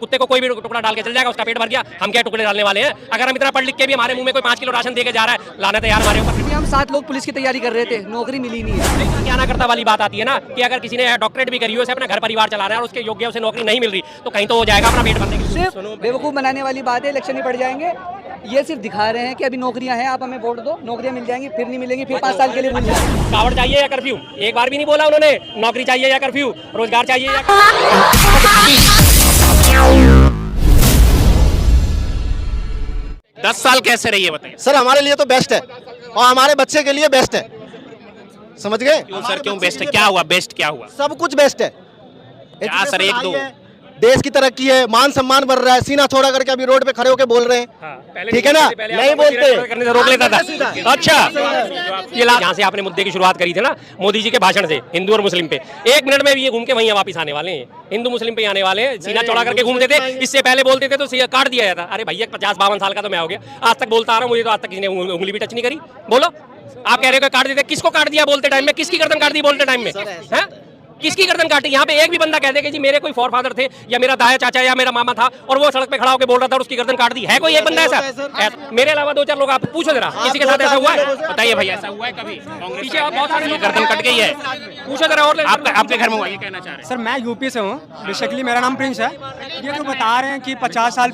कुत्ते को कोई भी टुकड़ा डाल के चल जाएगा, उसका पेट भर गया, हम क्या टुकड़े डालने वाले हैं? अगर हम इतना पढ़ लिख के भी हमारे मुंह में कोई 5 किलो राशन दे के जा रहा है, लानत है यार हमारे ऊपर। हम 7 लोग पुलिस की तैयारी कर रहे थे, नौकरी मिली नहीं है। क्या ना करता वाली बात आती है ना कि अगर किसी ने डॉक्टरेट भी करी हो, उसे अपना घर परिवार चला रहा है और उसके योग्य उसे नौकरी नहीं मिल रही, तो कहीं तो हो जाएगा अपना पेट भरने के लिए। सिर्फ बेवकूफ़ बनाने वाली बात है, इलेक्शन ही पड़ जाएंगे। ये सिर्फ दिखा रहे हैं कि अभी नौकरियां हैं, आप हमें वोट दो, नौकरियां मिल जाएंगी, फिर नहीं मिलेंगी, फिर 5 साल के लिए मिल जाएंगी। कावड़ चाहिए या कर्फ्यू? एक बार भी नहीं बोला उन्होंने। नौकरी चाहिए या कर्फ्यू, रोजगार चाहिए या 10 साल कैसे रही है बताइए सर? हमारे लिए तो बेस्ट है और हमारे बच्चे के लिए बेस्ट है, समझ गए? क्यों सर, क्यों बेस्ट है? क्या हुआ? बेस्ट क्या हुआ? सब कुछ बेस्ट है। क्या सर, एक दो देश की तरक्की है, मान सम्मान बढ़ रहा है, सीना चौड़ा करके अभी रोड पे खड़े होकर बोल रहे हैं। ठीक है ना? नहीं बोलते, करने से रोक लेता था। अच्छा, ये यहाँ से आपने मुद्दे की शुरुआत करी थी ना मोदी जी के भाषण से, हिंदू और मुस्लिम पे। 1 मिनट में भी ये घूम के वहीं वापस आने वाले हैं, हिंदू मुस्लिम पे आने वाले हैं। सीना चौड़ा करके घूमते थे, इससे पहले बोलते थे तो काट दिया जाता। अरे भैया 50-52 साल का तो मैं हो गया, आज तक बोलता आ रहा हूँ, मुझे तो आज तक किसी ने उंगली भी टच नहीं करी। बोलो, आप कह रहे हो काट देते, किसको काट दिया बोलते टाइम में? किसकी गर्दन काट दी बोलते टाइम में? है किसकी गर्दन काटी? यहाँ पे एक भी बंदा कह दे कि जी मेरे कोई फॉरफादर थे या मेरा दाया चाचा या मेरा मामा था और वो सड़क पे खड़ा होकर बोल रहा था और उसकी गर्दन काट दी, है कोई एक बंदा ऐसा? मेरे अलावा 2-4 लोग, आप पूछो जरा, किसी के साथ ऐसा हुआ है? बताइए भैया, ऐसा हुआ है कभी? पीछे आप बहुत सारे लोग, गर्दन कट गई है, पूछो जरा। और आपके घर में हुआ, ये कहना चाह रहे हैं? सर मैं यूपी से हूँ, बेसिकली मेरा नाम प्रिंस है। ये जो बता रहे हैं कि 50 साल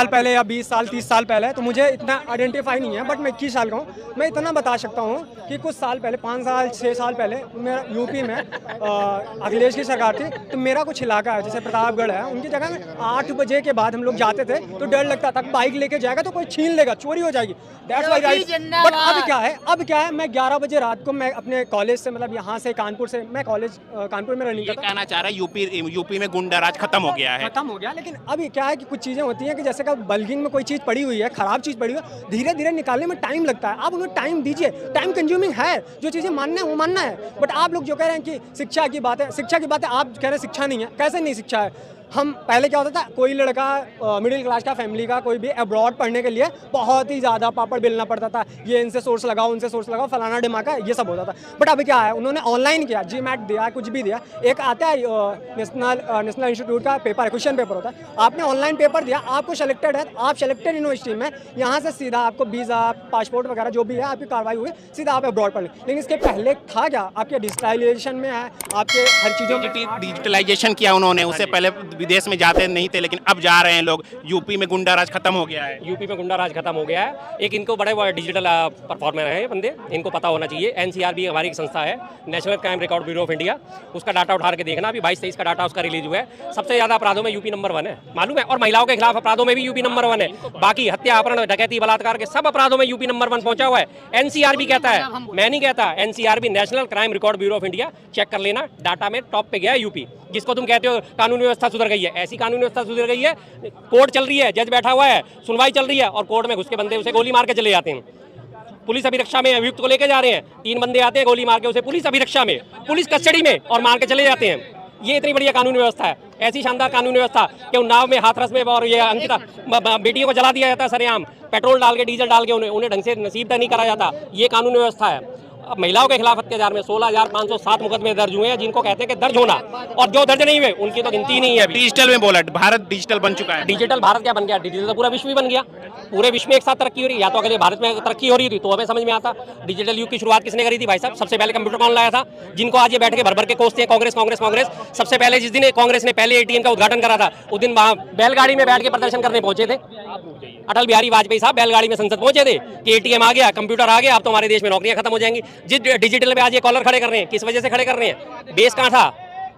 पहले या 20 साल 30 साल पहले, तो मुझे इतना आइडेंटिफाई नहीं है, बट मैं 21 साल का हूँ। मैं इतना बता सकता हूँ कि कुछ साल पहले, 5 साल 6 साल पहले, मेरा यूपी में अखिलेश की सरकार थी, तो मेरा कुछ इलाका है जैसे प्रतापगढ़ है, उनकी जगह में 8 बजे के बाद हम लोग जाते थे तो डर लगता था बाइक लेके जाएगा तो कोई छीन लेगा, चोरी हो जाएगी। That's why right. बट अब क्या है, मैं 11 बजे रात को मैं अपने कॉलेज से, मतलब यहाँ से कानपुर से, मैं कॉलेज कानपुर में रनिंग करता हूं। कहना चाह रहा है यूपी में गुंडा राज खत्म हो गया है। खत्म हो गया, लेकिन अभी क्या है कि कुछ चीज़ें होती हैं कि जैसे कि बल्किंग में कोई चीज़ पड़ी हुई है, खराब चीज़ पड़ी हुई है, धीरे धीरे निकालने में टाइम लगता है। आप उन्हें टाइम दीजिए, टाइम कंज्यूमिंग है, जो चीज़ें मानना है वो मानना है। बट आप लोग जो कह रहे हैं कि शिक्षा की बात है, आप कह रहे हैं शिक्षा नहीं है, कैसे नहीं शिक्षा है? हम पहले क्या होता था, कोई लड़का मिडिल क्लास का फैमिली का कोई भी अब्रॉड पढ़ने के लिए बहुत ही ज़्यादा पापड़ बेलना पड़ता था, ये इनसे सोर्स लगाओ, उनसे सोर्स लगाओ, फलाना डिमाका, ये सब होता था। बट अभी क्या है, उन्होंने ऑनलाइन किया, जीमैट दिया, कुछ भी दिया। एक आता है नेशनल इंस्टीट्यूट का पेपर है, क्वेश्चन पेपर होता है, आपने ऑनलाइन पेपर दिया, आपको सिलेक्टेड है, आप सिलेक्टेड यूनिवर्सिटी में, यहाँ से सीधा आपको वीज़ा, पासपोर्ट वगैरह जो भी है आपकी कार्रवाई हुई, सीधा आप अब्रॉड पढ़ लें। लेकिन इसके पहले था क्या, आपके डिजिटलाइजेशन में है, आपके हर चीज़ों में डिजिटलाइजेशन किया उन्होंने, उससे पहले विदेश में जाते नहीं थे, लेकिन अब जा रहे हैं लोग। यूपी में गुंडा राज खत्म हो गया है। यूपी में गुंडा राज खत्म हो गया है। एक इनको बड़े डिजिटल परफॉर्मर है बंदे, इनको पता होना चाहिए। एनसीआरबी हमारी एक संस्था है, national crime record bureau of India, उसका डाटा उठा के देखना। अभी 22-23 का डाटा उसका रिलीज हुआ है। सबसे ज्यादा अपराधों में यूपी नंबर 1 है, मालूम है। और महिलाओं के खिलाफ अपराधों में भी यूपी नंबर 1 है। बाकी हत्या, अपहरण, डकैती, बलात्कार के सब अपराधों में यूपी नंबर 1 पहुंचा हुआ है। एनसीआरबी कहता है, मैं नहीं कहता, NCRB national crime record bureau of India, check कर लेना, डाटा में टॉप पे गया है यूपी। जिसको तुम कहते हो कानून व्यवस्था सुधर गई है, ऐसी कानून व्यवस्था सुधर गई है, कोर्ट चल रही है, जज बैठा हुआ है, सुनवाई चल रही है और कोर्ट में घुस के बंदे उसे गोली मार के चले जाते हैं। पुलिस अभिरक्षा में अभियुक्त को लेके जा रहे हैं, 3 बंदे आते हैं, गोली मार के उसे पुलिस अभिरक्षा में, पुलिस कस्टडी में और मार के चले जाते हैं। ये इतनी बढ़िया कानून व्यवस्था है, ऐसी शानदार कानून व्यवस्था कि उन्नाव में हाथरस में और ये अंकिता बेटियों को जला दिया जाता है सरेआम, पेट्रोल डाल के, डीजल डाल के, उन्हें ढंग से नसीब तक नहीं करा जाता। ये कानून व्यवस्था है। अब महिलाओं के खिलाफ अत्याचार में 16,507 मुकदमे दर्ज हुए हैं, जिनको कहते हैं कि दर्ज होना, और जो दर्ज नहीं हुए उनकी तो गिनती नहीं है। डिजिटल में बोला, भारत डिजिटल बन चुका है। डिजिटल भारत क्या बन गया? डिजिटल तो पूरा विश्व ही बन गया। पूरे विश्व में एक साथ तरक्की हो रही है। या तो अगर भारत में तरक्की हो रही थी तो हमें समझ में आता। डिजिटल युग की शुरुआत किसने करी थी भाई साहब? सबसे पहले कंप्यूटर कौन लाया था? जिनको आज ये बैठ के भर भर के कोसते हैं कांग्रेस कांग्रेस कांग्रेस। सबसे पहले जिस दिन कांग्रेस ने पहले एटीएम का उद्घाटन करा था, उस दिन वहाँ बैलगाड़ी में बैठ के प्रदर्शन करने पहुंचे थे अटल बिहारी वाजपेयी साहब। बैलगाड़ी में संसद पहुंचे थे कि एटीएम आ गया, कंप्यूटर आ गया, अब तो हमारे देश में नौकरियां खत्म हो जाएंगी। जिस डिजिटल पे आज ये कॉलर खड़े कर रहे हैं, किस वजह से खड़े कर रहे हैं? बेस कहाँ था?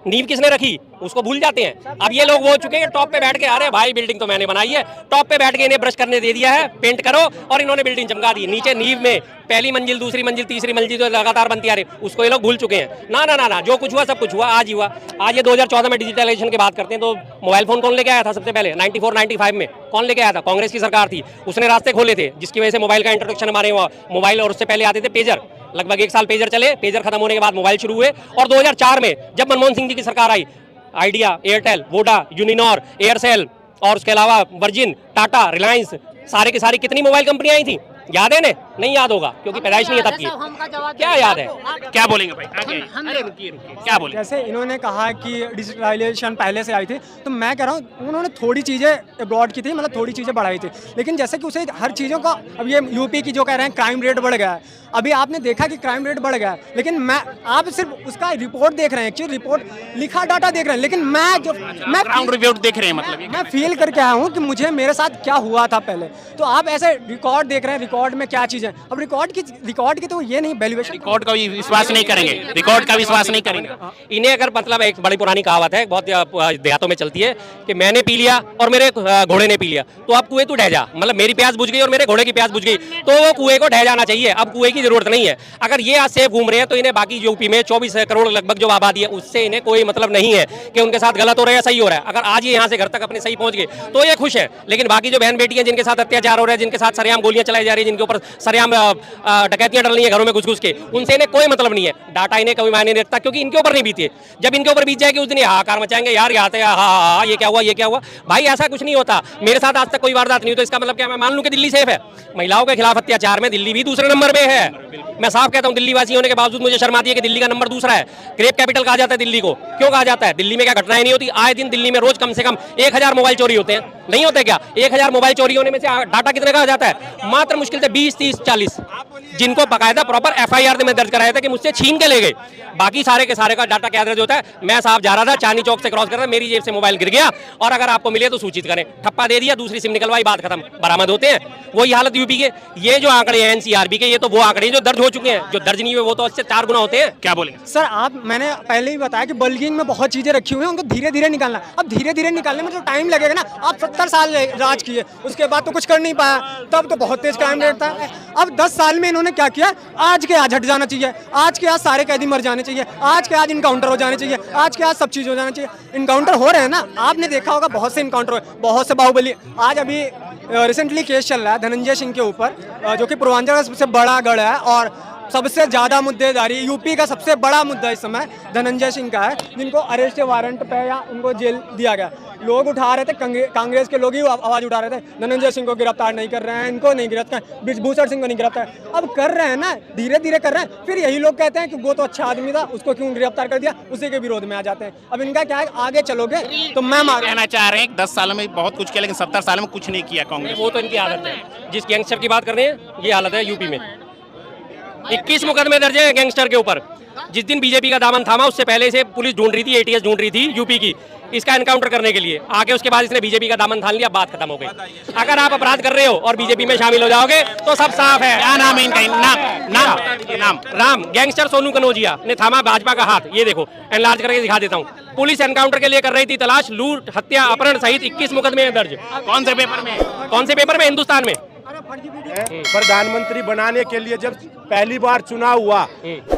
नींव किसने रखी? उसको भूल जाते हैं। अब ये लोग वो चुके हैं टॉप पे बैठ के, अरे भाई बिल्डिंग तो मैंने बनाई है, टॉप पे बैठ के इन्हें ब्रश करने दे दिया है, पेंट करो, और इन्होंने बिल्डिंग चमका दी। नीचे नींव में पहली मंजिल, दूसरी मंजिल, तीसरी मंजिल जो लगातार बनती आ रही, उसको ये लोग भूल चुके हैं। ना ना ना ना, जो कुछ हुआ सब कुछ हुआ आज ही हुआ। आज ये 2014 में डिजिटलाइजेशन की बात करते हैं तो मोबाइल फोन कौन लेके आया था सबसे पहले? 94-95 में कौन लेके आया था? कांग्रेस की सरकार थी, उसने रास्ते खोले थे, जिसकी वजह से मोबाइल का इंट्रोडक्शन हमारे वहाँ मोबाइल, और उससे पहले आते थे पेजर। लगभग 1 साल पेजर चले, पेजर खत्म होने के बाद मोबाइल शुरू हुए, और 2004 में जब मनमोहन सिंह जी की सरकार आई, Idea, Airtel, Voda, Uninor, Aircel और उसके अलावा वर्जिन, टाटा, रिलायंस, सारे के सारी कितनी मोबाइल कंपनियां आई थी याद है ना? नहीं याद होगा क्योंकि पैदाइश नहीं है तब की। क्या याद है? क्या बोलेंगे भाई? आगे अरे रुकिए क्या बोले? जैसे इन्होंने कहा कि डिजिटलाइजेशन पहले से आई थी, तो मैं कह रहा हूँ उन्होंने थोड़ी चीज़ें अब्रॉड की थी, मतलब थोड़ी चीज़ें बढ़ाई थी, लेकिन जैसे कि उसे हर चीज़ों का, अब ये यूपी की जो कह रहे हैं क्राइम रेट बढ़ गया है, अभी आपने देखा कि क्राइम रेट बढ़ गया है, लेकिन आप सिर्फ उसका रिपोर्ट देख रहे हैं, एक्चुअली रिपोर्ट लिखा डाटा देख रहे हैं, लेकिन मैं ग्राउंड रिपोर्ट देख रहे हैं, मतलब मैं फील करके आया हूँ कि मुझे मेरे साथ क्या हुआ था पहले। तो आप ऐसे रिकॉर्ड देख रहे हैं, रिकॉर्ड में क्या चीज़ें, अब रिकॉर्ड की तो ये नहीं वैल्यूएशन, रिकॉर्ड का भी विश्वास नहीं करेंगे, रिकॉर्ड का विश्वास नहीं करेंगे। इन्हें अगर मतलब एक बड़ी पुरानी कहावत है, बहुत देहातों में चलती है कि मैंने पी लिया और मेरे घोड़े ने पी लिया, तो अब कुएं तू ढह जा, मतलब मेरी प्यास बुझ गई और मेरे घोड़े की प्यास बुझ गई, तो वो कुएं को ढह जाना चाहिए, अब कुएं की जरूरत नहीं है। अगर ये आज सेफ घूम रहे हैं तो इन्हें बाकी यूपी में 24 करोड़ लगभग जो आबादी है उससे इन्हें कोई मतलब नहीं है कि उनके साथ गलत हो रहा है या सही हो रहा है। अगर आज ये यहाँ से घर तक अपने सही पहुंच गए तो ये खुश है, लेकिन बाकी जो बहन बेटी हैं जिनके साथ अत्याचार हो रहा है, जिनके साथ सरेआम गोलियां चलाई जा रही है, जिनके ऊपर सरेआम डकैतियां डल रही है घरों में घुस घुस के, उनसे इन्हें कोई मतलब नहीं है। डाटा इन्हें कोई मायने नहीं रखता क्योंकि इनके ऊपर नहीं बीती है। जब इनके ऊपर बीत जाएगी उस दिन हाहाकार मचाएंगे, यार यहाँ से हाँ ये क्या हुआ, ये क्या हुआ। भाई ऐसा कुछ नहीं होता, मेरे साथ आज तक कोई वारदात नहीं हुई, तो इसका मतलब क्या मैं मान लूं कि दिल्ली सेफ है? महिलाओं के खिलाफ अत्याचार में दिल्ली भी दूसरे नंबर पे है। मैं साफ कहता हूं, दिल्ली वासी होने के बावजूद मुझे शर्म आती है कि दिल्ली का नंबर दूसरा है। रेप कैपिटल कहा जाता है दिल्ली को, क्यों कहा जाता है? दिल्ली में क्या घटनाएं नहीं होती? आए दिन दिल्ली में रोज कम से कम 1000 मोबाइल चोरी होते हैं, नहीं होते क्या? 1000 मोबाइल चोरी होने में से डाटा कितने कहा जाता है? मात्र मुश्किल से 20, 30, 40, जिनको बकायदा प्रॉपर FIR में दर्ज कराया था कि मुझसे छीन के ले गए। बाकी सारे के सारे का डाटा क्या दर्ज होता है? मैं साहब जा रहा था, चांदनी चौक से क्रॉस कर रहा था, मेरी जेब से मोबाइल गिर गया और अगर आपको मिले तो सूचित करें, ठप्पा दे दिया, दूसरी सिम निकलवाई, बात खत्म, बरामद होते हैं। वही हालत यूपी के। ये जो आंकड़े हैं NCRB के, ये तो वो आंकड़े जो दर्ज हो चुके हैं, जो दर्ज नहीं हुए वो तो इससे 4 गुना होते हैं। क्या बोलेंगे सर? मैंने पहले ही बताया कि बल्किंग में बहुत चीजें रखी हुई हैं, उनको धीरे धीरे निकालना। अब धीरे धीरे निकालने में जो टाइम लगेगा ना, आप 70 साल राज किए, उसके बाद तो कुछ कर नहीं पाया, तब तो बहुत तेज क्राइम रेट था। अब 10 साल में इन्होंने क्या किया? आज के आज हट जाना चाहिए, आज के आज सारे कैदी मर जाने चाहिए, आज के आज इनकाउंटर हो जाने चाहिए, आज के आज सब चीज हो जाना चाहिए। इनकाउंटर हो रहे हैं ना, आपने देखा होगा बहुत से इनकाउंटर हुए, बहुत से बाहुबली। आज अभी रिसेंटली केस चल रहा है धनंजय सिंह के ऊपर, जो कि पूर्वांचल का सबसे बड़ा गढ़ है और सबसे ज़्यादा मुद्देदारी यूपी का सबसे बड़ा मुद्दा इस समय धनंजय सिंह का है, जिनको अरेस्ट वारंट पे या उनको जेल दिया गया। लोग उठा रहे थे, कांग्रेस के लोग ही आवाज़ उठा रहे थे, धनंजय सिंह को गिरफ्तार नहीं कर रहे हैं, इनको नहीं गिरफ्तार, ब्रिजभूषण सिंह को नहीं गिरफ्तार। अब कर रहे हैं ना, धीरे धीरे कर रहे हैं। फिर यही लोग कहते हैं कि वो तो अच्छा आदमी था, उसको क्यों गिरफ्तार कर दिया, उसी के विरोध में आ जाते हैं। अब इनका क्या है, आगे चलोगे तो मैं कहना चाह रहे हैं 10 सालों में बहुत कुछ किया लेकिन 70 सालों में कुछ नहीं किया कांग्रेस। वो तो इनकी आदत है। जिस गैंगस्टर की बात कर रहे हैं ये हालत है यूपी में। 21 मुकदमे दर्ज हैं गैंगस्टर के ऊपर। जिस दिन बीजेपी का दामन थामा उससे पहले से पुलिस ढूंढ रही थी, ATS ढूंढ रही थी यूपी की, इसका एनकाउंटर करने के लिए। आगे उसके बाद इसने बीजेपी का दामन थाम लिया, बात खत्म हो गई। अगर आप अपराध कर रहे हो और बीजेपी में शामिल हो जाओगे तो सब साफ है। क्या नाम है इनका? नाम राम गैंगस्टर सोनू कनौजिया ने थामा भाजपा का हाथ। ये देखो एनलार्ज करके दिखा देता हूँ। पुलिस एनकाउंटर के लिए कर रही थी तलाश, लूट, हत्या, अपहरण सहित 21 मुकदमे दर्ज। कौन से पेपर में? कौन से पेपर में? हिंदुस्तान में। प्रधानमंत्री बनाने के लिए जब पहली बार चुनाव हुआ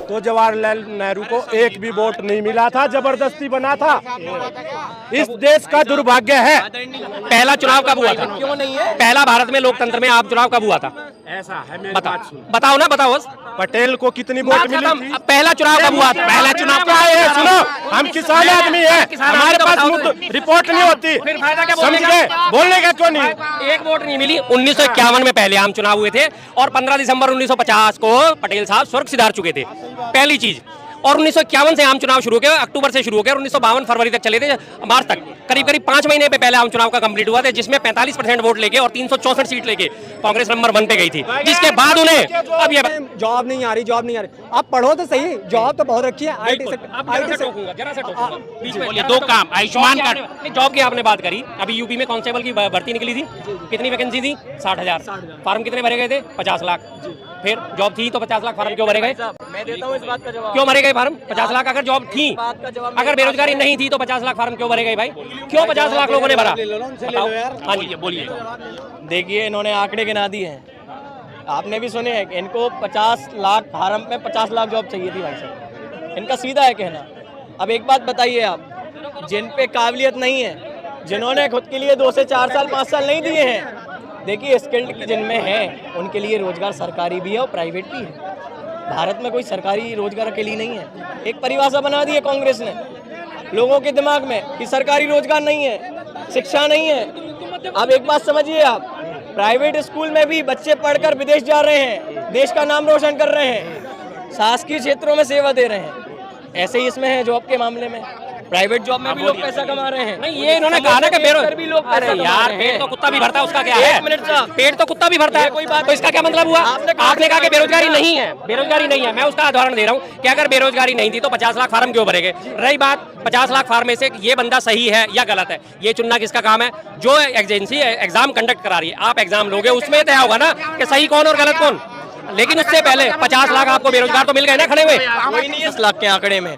तो जवाहरलाल नेहरू को एक भी वोट नहीं मिला था, जबरदस्ती बना था। इस देश का दुर्भाग्य है। पहला चुनाव कब हुआ था? क्यों नहीं है? पहला भारत में लोकतंत्र में आप चुनाव कब हुआ था? ऐसा है, बताओ ना, बताओ। पटेल को कितनी वोट मिली थी? पहला चुनाव कब हुआ था? पहला चुनाव क्या है? सुनो, हम किसान आदमी हैं, हमारे पास रिपोर्ट नहीं होती, फिर फायदा क्या बोलने का क्यों नहीं? एक वोट नहीं मिली। 1951 में पहले आम चुनाव हुए थे और 15 दिसंबर 1950 को पटेल साहब स्वर्ग सिधार चुके थे, पहली चीज। और 1951 से आम चुनाव शुरू हो गया, अक्टूबर से शुरू हो गया और 1952 फरवरी तक चले थे, मार्च तक। करीब 5 महीने पे पहले आम चुनाव का कंप्लीट हुआ था, जिसमें 45% वोट लेके और 364 सीट लेके कांग्रेस नंबर 1 पे गई थी, जिसके बाद उन्हें अब ये जॉब नहीं आ रही। आप पढ़ो तो सही, जॉब तो बहुत रखी है। IT बोलिए 2 काम, आयुष्मान कार्ड। जॉब की आपने बात करी, अभी यूपी में कांस्टेबल की भर्ती निकली थी, कितनी वैकेंसी थी? 60,000। फार्म कितने भरे गए थे? 50 लाख। फिर जॉब थी तो 50 लाख फार्म क्यों भरे गए? मैं देता हूँ इस बात का जवाब। क्यों भरे गए फार्म? 50 लाख अगर जॉब थी, अगर बेरोजगारी नहीं थी तो 50 लाख फार्म क्यों भरे गए भाई? क्यों 50 लाख लोगों ने भरा? हाँ जी बोलिए। देखिए इन्होंने आंकड़े गिना दिए हैं, आपने भी सुने हैं कि इनको 50 लाख फार्म में 50 लाख जॉब चाहिए थी भाई साहब। इनका सीधा है कहना। अब एक बात बताइए आप, जिन पे काबिलियत नहीं है, जिन्होंने खुद के लिए 2 से 4 साल 5 साल नहीं दिए हैं, देखिए स्किल्ड जिनमें हैं उनके लिए रोजगार सरकारी भी है और प्राइवेट भी है। भारत में कोई सरकारी रोजगार के लिए नहीं है। एक परिभाषा बना दी है कांग्रेस ने लोगों के दिमाग में कि सरकारी रोजगार नहीं है, शिक्षा नहीं है। अब एक बात समझिए आप, प्राइवेट स्कूल में भी बच्चे पढ़कर विदेश जा रहे हैं, देश का नाम रोशन कर रहे हैं, शासकीय क्षेत्रों में सेवा दे रहे हैं। ऐसे ही इसमें है जॉब के मामले में, प्राइवेट जॉब में भी लोग पैसा कमा रहे हैं। नहीं, ये इन्होंने कहा ना कि भी लोग पैसा कमा यार, रहे पेट हैं। तो कुत्ता भी भरता है, उसका क्या है? एक मिनट साहब, पेट तो कुत्ता भी भरता है, कोई बात तो इसका क्या मतलब हुआ? आपने कहा कि बेरोजगारी नहीं है, बेरोजगारी नहीं है। मैं उसका उदाहरण दे रहा हूँ कि अगर बेरोजगारी नहीं थी तो 50 लाख फार्म क्यों भरेंगे? रही बात 50 लाख फार्म में से ये बंदा सही है या गलत है, ये चुनना किसका काम है? जो एजेंसी एग्जाम कंडक्ट करा रही है, आप एग्जाम लोगे, उसमें तय होगा ना कि सही कौन और गलत कौन। लेकिन उससे पहले 50 लाख आपको बेरोजगार तो मिल गए ना खड़े हुए। कोई नहीं है 10 लाख के आंकड़े में,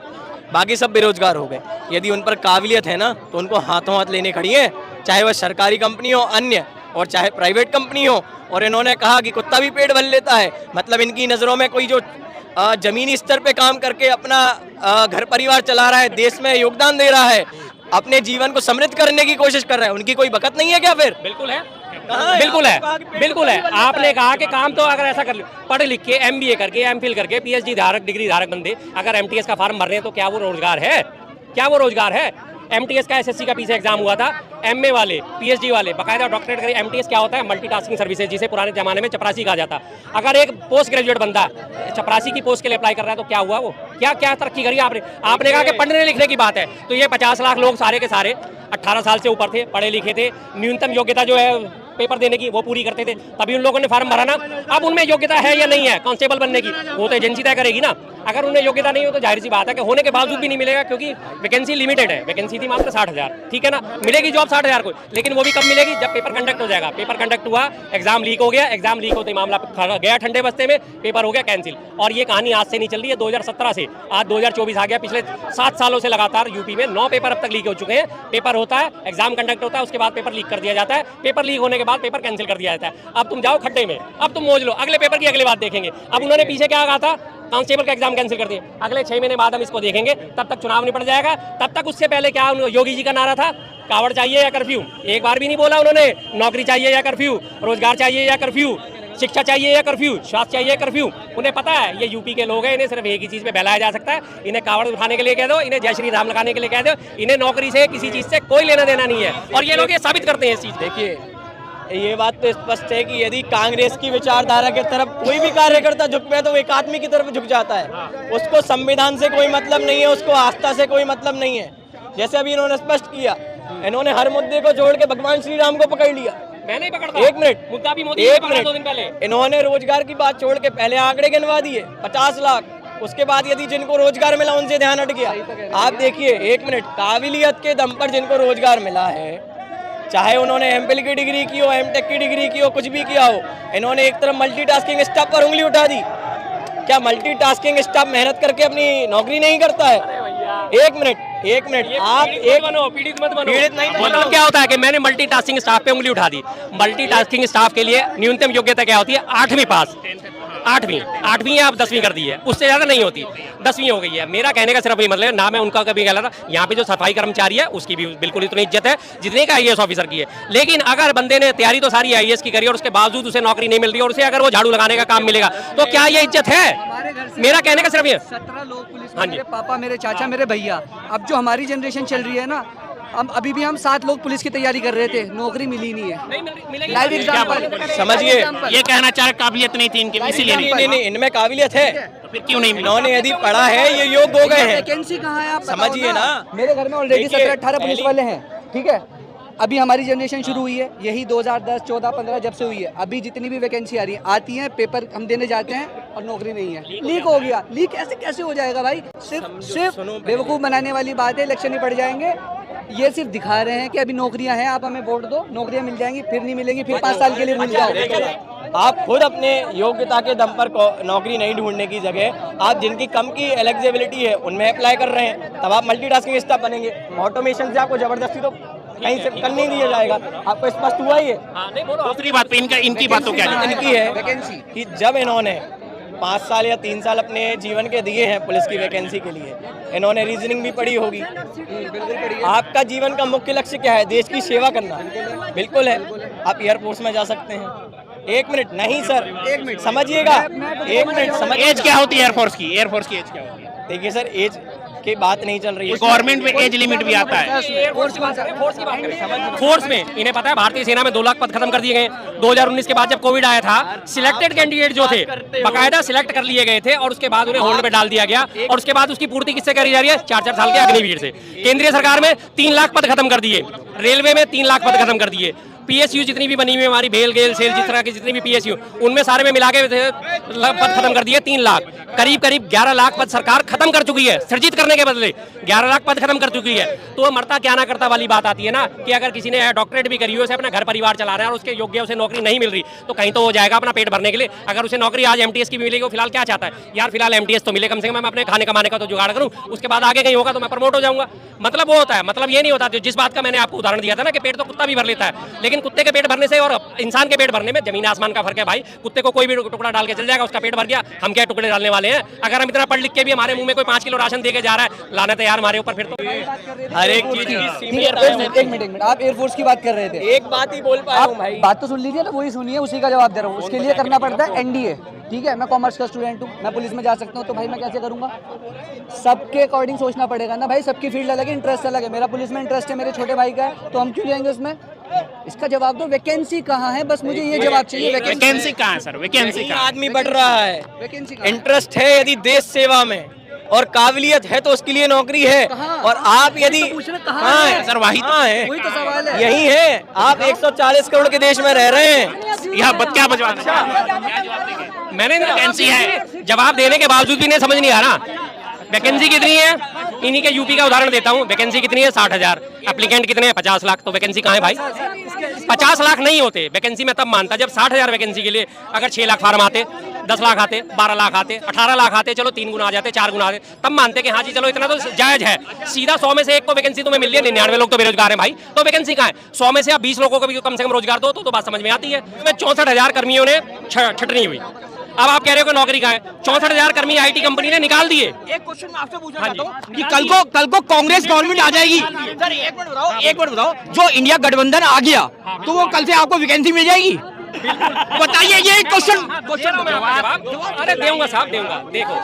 बाकी सब बेरोजगार हो गए। यदि उन पर काबिलियत है ना तो उनको हाथों हाथ लेने खड़ी है, चाहे वह सरकारी कंपनी हो अन्य और चाहे प्राइवेट कंपनी हो। और इन्होंने कहा कि कुत्ता भी पेट भर लेता है, मतलब इनकी नज़रों में कोई जो जमीनी स्तर पे काम करके अपना घर परिवार चला रहा है, देश में योगदान दे रहा है, अपने जीवन को समृद्ध करने की कोशिश कर रहा है, उनकी कोई बकत नहीं है क्या? फिर बिल्कुल है, बिल्कुल है, बिल्कुल है। आपने कहा कि काम तो अगर ऐसा कर लो, पढ़ लिख के MBA करके MPhil करके PhD धारक डिग्री धारक बंदे अगर MTS का फार्म भर रहे हैं तो क्या वो रोजगार है? क्या वो रोजगार है? MTS का SSC का पीछे एग्जाम हुआ था, MA वाले PhD वाले बाकायदा डॉक्टरेट करें। MTS क्या होता है? मल्टीटास्किंग सर्विसेज, जिसे पुराने जमाने में चपरासी कहा जाता। अगर एक पोस्ट ग्रेजुएट बंदा चपरासी की पोस्ट के लिए अप्लाई कर रहा है तो क्या हुआ? वो क्या क्या तरक्की करी आपने कहा कि पढ़ने लिखने की बात है, तो ये 50 लाख लोग सारे के सारे 18 साल से ऊपर थे, पढ़े लिखे थे, न्यूनतम योग्यता जो है पेपर देने की वो पूरी करते थे, तभी उन लोगों ने फार्म भरा ना। अब उनमें योग्यता है या नहीं है कांस्टेबल बनने की, वो तो एजेंसी तय करेगी ना। अगर उन्हें योग्यता नहीं हो तो जाहिर सी बात है कि होने के बावजूद भी नहीं मिलेगा, क्योंकि वैकेंसी लिमिटेड है। वैकेंसी थी मात्र 60,000, ठीक है ना, मिलेगी जॉब 60,000 को, लेकिन वो भी कब मिलेगी? जब पेपर कंडक्ट हो जाएगा। पेपर कंडक्ट हुआ, एग्जाम लीक हो गया, एग्जाम लीक होते मामला गया ठंडे बस्ते में, पेपर हो गया कैंसिल। और ये कहानी आज से नहीं चल रही है, 2017 से, आज 2024 आ गया। पिछले 7 सालों से लगातार यूपी में 9 पेपर अब तक लीक हो चुके हैं। पेपर होता है, एग्जाम कंडक्ट होता है, उसके बाद पेपर लीक कर दिया जाता है, पेपर लीक होने के बाद पेपर कैंसिल कर दिया जाता है। अब तुम जाओ खड्डे में, अब तुम मौज लो, अगले पेपर की अगली बात देखेंगे। अब उन्होंने पीछे क्या कहा था? कांस्टेबल का एग्जाम कैंसिल कर दिए, अगले 6 महीने बाद हम इसको देखेंगे, तब तक चुनाव निपट जाएगा। तब तक उससे पहले क्या योगी जी का नारा था? कावड़ चाहिए या कर्फ्यू? एक बार भी नहीं बोला उन्होंने। नौकरी चाहिए या कर्फ्यू, रोजगार चाहिए या कर्फ्यू, शिक्षा चाहिए या कर्फ्यू, स्वास्थ्य चाहिए या कर्फ्यू। उन्हें पता है ये यूपी के लोग हैं, इन्हें सिर्फ एक ही चीज़ पे बहलाया जा सकता है। इन्हें कावड़ उठाने के लिए कह दो, इन्हें जय श्री राम लगाने के लिए कह दो, इन्हें नौकरी से किसी चीज़ से कोई लेना देना नहीं है। और ये लोग ये साबित करते हैं इस चीज़। देखिए, ये बात तो स्पष्ट है कि यदि कांग्रेस की विचारधारा की तरफ कोई भी कार्यकर्ता झुकता है तो एक आदमी की तरफ झुक जाता है। उसको संविधान से कोई मतलब नहीं है, उसको आस्था से कोई मतलब नहीं है। जैसे अभी इन्होंने स्पष्ट किया, इन्होंने हर मुद्दे को छोड़ के भगवान श्री राम को पकड़ लिया। मैं नहीं पकड़ता, एक मिनट, मुद्दा भी मोदी एक ने पकड़ा 2 दिन मिनट, पहले। इन्होंने रोजगार की बात छोड़ के पहले आंकड़े गिनवा दिए 50 लाख। उसके बाद यदि जिनको रोजगार मिला उनसे ध्यान हट गया। आप देखिए, एक मिनट, काबिलियत के दम पर जिनको रोजगार मिला है, चाहे उन्होंने MPhil की डिग्री की हो, MTech की डिग्री की हो, कुछ भी किया हो, इन्होंने एक तरफ मल्टीटास्किंग स्टाफ पर उंगली उठा दी। क्या मल्टीटास्किंग स्टाफ मेहनत करके अपनी नौकरी नहीं करता है? एक मिनट, आप एक पीड़ित मत बनो। पीड़ित नहीं बनो। मतलब क्या होता है कि मैंने मल्टीटास्किंग स्टाफ पे उंगली उठा दी। मल्टीटास्किंग स्टाफ के लिए न्यूनतम योग्यता क्या होती है? 8वीं पास, 8वीं या आप 10वीं कर दी है, उससे ज़्यादा नहीं होती, 10वीं हो गई है। मेरा कहने का सिर्फ ये मतलब है, ना मैं उनका कभी कहला था, यहाँ पे जो सफाई कर्मचारी है उसकी भी बिल्कुल इतनी इज्जत है जितने का IAS ऑफिसर की है। लेकिन अगर बंदे ने तैयारी तो सारी IAS की करी और उसके बावजूद उसे नौकरी नहीं मिल रही और उसे अगर वो झाड़ू लगाने का काम मिलेगा तो क्या ये इज्जत है? मेरा कहने का सिर्फ ये। 17 लोग पुलिस हाँ में, जी। मेरे पापा, मेरे चाचा, मेरे भैया। अब जो हमारी जनरेशन चल रही है ना, अभी भी हम 7 लोग पुलिस की तैयारी कर रहे थे, नौकरी मिली नहीं है। लाइव एग्जाम्पल समझिए, ये कहना चाह रहे काबिलियत नहीं थी इनकी, इसीलिए नहीं, इनमें काबिलियत है, तो फिर क्यों नहीं मिला? इन्होंने यदि पढ़ा है, ये योग्य हो गए हैं। वैकेंसी कहाँ है आप बताओ समझिए ना। मेरे घर में ऑलरेडी देखिए, 17-18 पुलिस वाले हैं, ठीक है। अभी हमारी जनरेशन शुरू हुई है, यही 2010, 14, 15 जब से हुई है। अभी जितनी भी वैकेंसी आ रही है, आती है, पेपर हम देने जाते हैं और नौकरी नहीं है। लीक हो गया। लीक ऐसे कैसे हो जाएगा भाई? सिर्फ बेवकूफ़ बनाने वाली बात है। इलेक्शन ही पड़ जाएंगे, ये सिर्फ दिखा रहे हैं कि अभी नौकरियां हैं, आप हमें वोट दो, नौकरियां मिल जाएंगी, फिर नहीं मिलेंगी, फिर 5 साल के लिए मिल जाओ। आप खुद अपने योग्यता के दम पर नौकरी नहीं ढूंढने की जगह आप जिनकी कम की एलिजिबिलिटी है उनमें अप्लाई कर रहे हैं, तब आप मल्टीटास्किंग स्टाफ बनेंगे। ऑटोमेशन से आपको जबरदस्ती तो कहीं से कर नहीं दिया जाएगा। आपको स्पष्ट हुआ ही है। दूसरी बात पे इनकी बात तो क्या है? इनकी है कि जब इन्होंने 5 साल या 3 साल अपने जीवन के दिए हैं पुलिस की वैकेंसी के लिए, इन्होंने रीजनिंग भी पढ़ी होगी। आपका जीवन का मुख्य लक्ष्य क्या है? देश की सेवा करना। बिल्कुल है, आप एयरफोर्स में जा सकते हैं। 1 मिनट, नहीं सर, 1 मिनट समझिएगा, 1 मिनट समझिए। एज क्या होती है एयरफोर्स की? एयरफोर्स की एज क्या होती है? देखिए सर, एज की बात नहीं चल रही है। गवर्नमेंट में एज लिमिट भी आता है। फोर्स में इन्हें पता है भारतीय सेना में 2 लाख पद खत्म कर दिए गए। 2019 के बाद जब कोविड आया था, सिलेक्टेड कैंडिडेट जो थे बाकायदा सिलेक्ट कर लिए गए थे और उसके बाद उन्हें होल्ड पे डाल दिया गया और उसके बाद उसकी पूर्ति किससे करी जा रही है? 4-4 साल के अग्निवीर से। केंद्रीय सरकार में 3 लाख पद खत्म कर दिए, रेलवे में 3 लाख पद खत्म कर दिए, पीएसयू जितनी भी बनी हुई हमारी भेल गेल सेल जिस तरह की जितनी भी पीएसयू उनमें सारे में मिला के पद खत्म कर दिए 3 लाख। करीब 11 लाख पद सरकार खत्म कर चुकी है, सृजित करने के बदले 11 लाख पद खत्म कर चुकी है। तो मरता क्या ना करता वाली बात आती है ना कि अगर किसी ने डॉक्टरेट भी करी हो, उसे अपना घर परिवार चला रहा है और उसके योग्य उसे नौकरी नहीं मिल रही तो कहीं तो हो जाएगा अपना पेट भरने के लिए। अगर उसे नौकरी आज एमटीएस की भी मिलेगी, वो फिलहाल क्या चाहता है? यार फिलहाल एमटीएस तो मिले, कम से कम मैं अपने खाने कमाने का तो जुगाड़ करूं, उसके बाद आगे कहीं होगा तो मैं प्रमोट हो जाऊंगा। मतलब वो होता है, मतलब ये नहीं होता जिस बात का मैंने आपको उदाहरण दिया था ना कि पेट तो कुत्ता भी भर लेता है, लेकिन कुत्ते के पेट भरने से और इंसान के पेट भरने में जमीन आसमान का फर्क है भाई। कुत्ते को कोई भी टुकड़ा डाल के चल जाएगा, उसका पेट भर गया, हम क्या टुकड़े डालने वाले हैं? अगर हम इतना पढ़ लिख के भी हमारे मुंह में कोई 5 किलो राशन दे के जा रहा है, लाना तैयार हमारे ऊपर, फिर तो हर एक चीज की सीनियर एक मिनट आप एयरफोर्स की बात कर रहे थे, एक बात ही बोल पाया आप हूँ भाई। बात तो सुन लीजिए ना, वही सुनिए, उसी का जवाब दे रहा हूँ। उसके लिए करना पड़ता है एनडीए, ठीक है? मैं कॉमर्स का स्टूडेंट हूँ, मैं पुलिस में जा सकता हूँ, तो भाई मैं कैसे करूँगा? सबके अकॉर्डिंग सोचना पड़ेगा ना भाई, सबकी फील्ड अलग है, इंटरेस्ट अलग है। मेरा पुलिस में इंटरेस्ट है, मेरे छोटे भाई का है, तो हम क्यों जाएंगे उसमें? इसका जवाब दो, वैकेंसी कहाँ है? बस मुझे ये जवाब चाहिए। वैकेंसी कहाँ है सर? वैकेंसी कहाँ? आदमी बढ़ रहा है, वैकेंसी इंटरेस्ट है यदि देश सेवा में और काबिलियत है तो उसके लिए नौकरी है। और आप यदि कहाँ है सर? वही वही तो सवाल है। यही है, आप 140 करोड़ के देश में रह रहे हैं। यह क्या बजवा? मैंने वैकेंसी है, जवाब देने के बावजूद भी नहीं समझ नहीं आ रहा। वैकेंसी कितनी है? इन्हीं के यूपी का उदाहरण देता हूँ। वैकेंसी कितनी है? 60,000। एप्लीकेंट कितने हैं? 50 लाख। तो वैकेंसी कहाँ है भाई? 50 लाख नहीं होते वैकेंसी में तब मानता जब 60,000 वैकेंसी के लिए अगर 6 लाख फार्म आते, 10 लाख आते, 12 लाख आते, 18 लाख आते, चलो 3 गुना आ जाते, 4 गुना आते, तब मानते कि हाँ जी चलो इतना तो जायज है। सीधा 100 में से 1 को वैकेंसी तुम्हें मिल रही है, 99 लोग तो बेरोजगार हैं भाई, तो वैकेंसी कहाँ है? 100 में से आप 20 लोगों को भी कम से कम रोजगार दो तो बात समझ में आती है। 64,000 कर्मियों ने छटनी हुई। अब आप कह रहे हो कि नौकरी कहाँ है? 64,000 कर्मी आईटी कंपनी ने निकाल दिए। एक क्वेश्चन मैं आपसे पूछना चाहता हूँ कि कल को कांग्रेस गवर्नमेंट आ जाएगी सर, एक मिनट बताओ, जो इंडिया गठबंधन आ गया तो वो कल से आपको वैकेंसी मिल जाएगी? बताइए, ये क्वेश्चन अरे दूंगा साहब, दूंगा। देखो,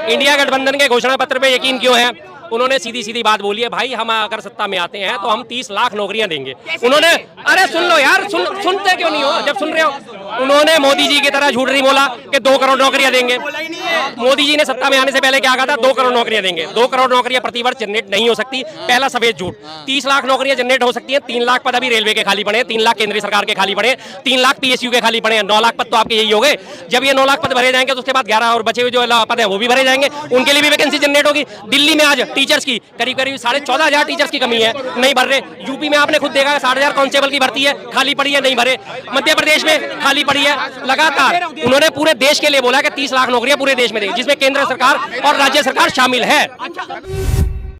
इंडिया गठबंधन के घोषणा पत्र पे यकीन क्यों है? उन्होंने सीधी सीधी बात बोली है, भाई हम अगर सत्ता में आते हैं तो हम 30 लाख नौकरियां देंगे। उन्होंने, अरे सुन लो यार, सुनते क्यों नहीं हो जब सुन रहे हो? उन्होंने मोदी जी की तरह झूठ नहीं बोला कि 2 करोड़ नौकरियां देंगे। मोदी जी ने सत्ता में आने से पहले क्या कहा था? 2 करोड़ नौकरियां देंगे। 2 करोड़ नौकरियां प्रतिवर्ष जनरेट नहीं हो सकती, पहला सफेद झूठ। 30 लाख नौकरियां जनरेट हो सकती हैं। 3 लाख पद अभी रेलवे के खाली पड़े, 3 लाख केंद्रीय सरकार के खाली पड़े, 3 लाख पीएसयू के खाली पड़े, 9 लाख पद तो आपके यही हो गए। जब ये 9 लाख पद भरे जाएंगे तो उसके बाद 11 और बचे हुए जो पद है वो भी भरे जाएंगे, उनके लिए भी वैकेंसी जनरेट होगी। दिल्ली में आज टीचर्स की करीब 14,500 टीचर्स की कमी है, नहीं भर रहे। यूपी में आपने खुद देखा 60,000 कांस्टेबल की भर्ती है, खाली पड़ी है, नहीं भरे। मध्य प्रदेश में खाली पड़ी है। लगातार उन्होंने पूरे देश के लिए बोला कि 30 लाख नौकरियां पूरे देश में देंगे, जिसमें केंद्र सरकार और राज्य सरकार शामिल है।